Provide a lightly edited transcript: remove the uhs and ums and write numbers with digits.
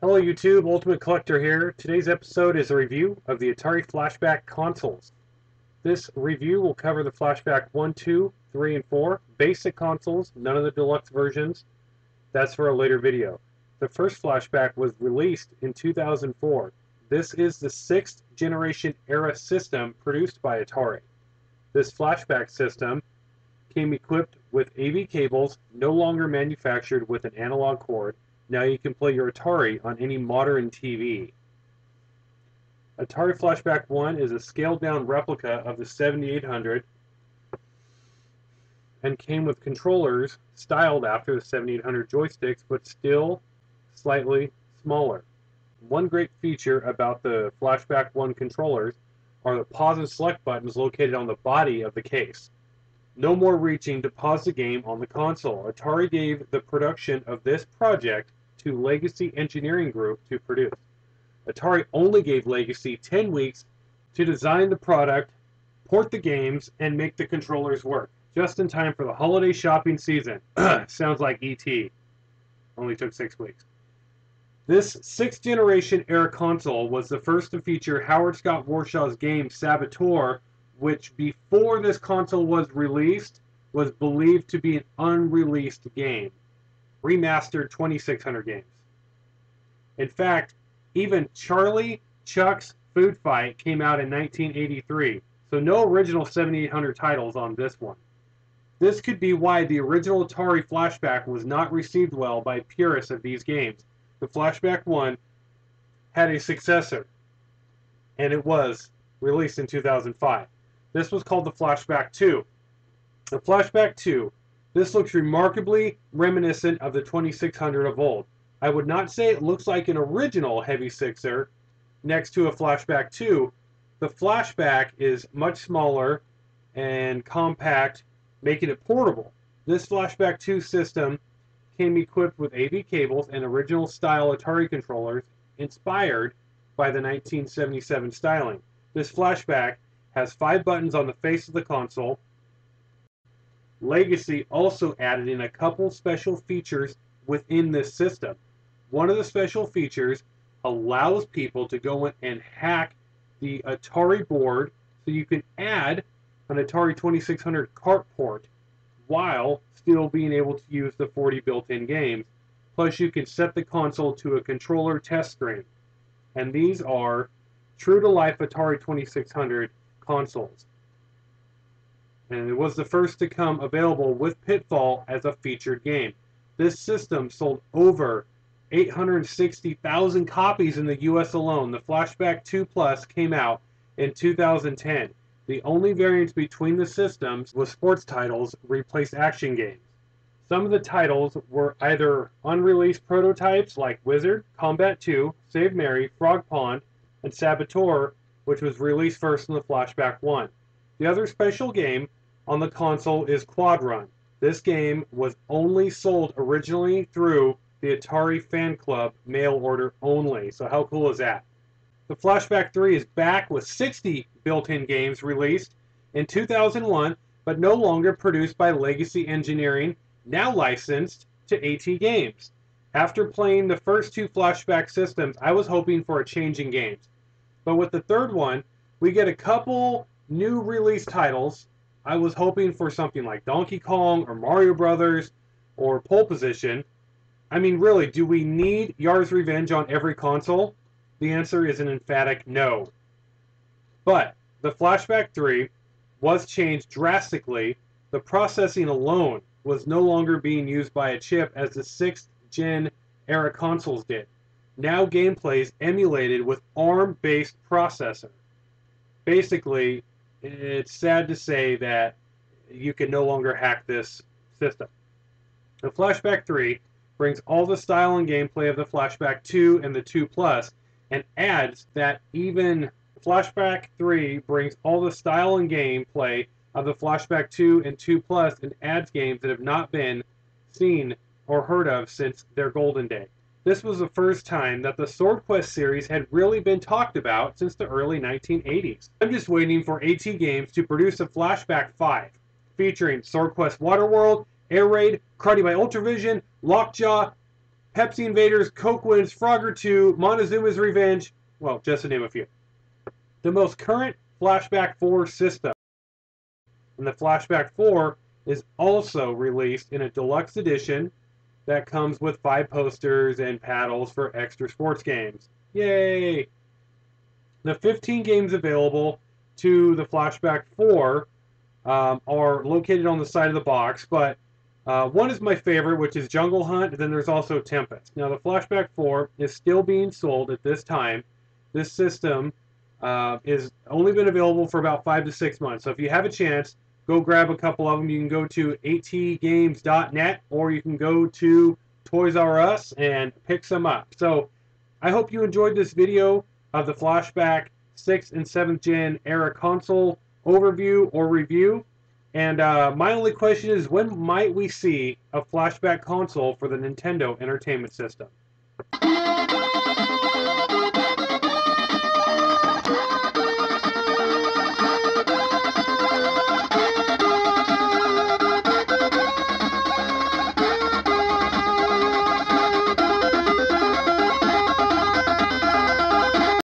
Hello YouTube, Ultimate Collector here. Today's episode is a review of the Atari Flashback consoles. This review will cover the Flashback 1, 2, 3, and 4, basic consoles, none of the deluxe versions. That's for a later video. The first Flashback was released in 2004. This is the 6th generation era system produced by Atari. This Flashback system came equipped with AV cables, no longer manufactured with an analog cord. Now you can play your Atari on any modern TV. Atari Flashback 1 is a scaled-down replica of the 7800 and came with controllers styled after the 7800 joysticks, but still slightly smaller. One great feature about the Flashback 1 controllers are the pause and select buttons located on the body of the case. No more reaching to pause the game on the console. Atari gave the production of this project to Legacy Engineering Group to produce. Atari only gave Legacy 10 weeks to design the product, port the games, and make the controllers work, just in time for the holiday shopping season. Sounds like E.T. Only took 6 weeks. This 6th generation era console was the first to feature Howard Scott Warshaw's game Saboteur, which before this console was released was believed to be an unreleased game. Remastered 2600 games. In fact, even Charlie Chuck's Food Fight came out in 1983, so no original 7800 titles on this one. This could be why the original Atari Flashback was not received well by purists of these games. The Flashback 1 had a successor, and it was released in 2005. This was called the Flashback 2. The Flashback 2, this looks remarkably reminiscent of the 2600 of old. I would not say it looks like an original Heavy Sixer next to a Flashback 2. The Flashback is much smaller and compact, making it portable. This Flashback 2 system came equipped with AV cables and original style Atari controllers inspired by the 1977 styling. This Flashback has 5 buttons on the face of the console. Legacy also added in a couple special features within this system. One of the special features allows people to go in and hack the Atari board so you can add an Atari 2600 cart port while still being able to use the 40 built-in games. Plus you can set the console to a controller test screen. And these are true-to-life Atari 2600 consoles. And it was the first to come available with Pitfall as a featured game. This system sold over 860,000 copies in the US alone. The Flashback 2 Plus came out in 2010. The only variance between the systems was sports titles replaced action games. Some of the titles were either unreleased prototypes like Wizard, Combat 2, Save Mary, Frog Pond, and Saboteur, which was released first in the Flashback 1. The other special game on the console is Quad Run. This game was only sold originally through the Atari Fan Club mail order only, so how cool is that? The Flashback 3 is back with 60 built-in games released in 2001, but no longer produced by Legacy Engineering, now licensed to AT Games. After playing the first 2 Flashback systems, I was hoping for a change in games. But with the third one, we get a couple new release titles. I was hoping for something like Donkey Kong or Mario Brothers or Pole Position. I mean, really, do we need Yar's Revenge on every console? The answer is an emphatic no. But the Flashback 3 was changed drastically. The processing alone was no longer being used by a chip as the 6th gen era consoles did. Now gameplay is emulated with ARM-based processor. Basically, it's sad to say that you can no longer hack this system. The Flashback 3 brings all the style and gameplay of the Flashback 2 and the 2 Plus, and adds that even Flashback 3 brings all the style and gameplay of the Flashback 2 and 2 Plus, and adds games that have not been seen or heard of since their golden day. This was the first time that the Sword Quest series had really been talked about since the early 1980s. I'm just waiting for AT Games to produce a Flashback 5, featuring Sword Quest Waterworld, Air Raid, Karate by Ultravision, Lockjaw, Pepsi Invaders, Coke Wins, Frogger 2, Montezuma's Revenge, well, just to name a few. The most current Flashback 4 system, and the Flashback 4 is also released in a deluxe edition that comes with 5 posters and paddles for extra sports games. Yay! The 15 games available to the Flashback 4 are located on the side of the box, but one is my favorite, which is Jungle Hunt, and then there's also Tempest. Now, the Flashback 4 is still being sold at this time. This system is only been available for about 5 to 6 months, so if you have a chance, go grab a couple of them. You can go to atgames.net, or you can go to Toys R Us and pick some up. So I hope you enjoyed this video of the Flashback 6th and 7th Gen era console overview or review. And my only question is, when might we see a Flashback console for the Nintendo Entertainment System?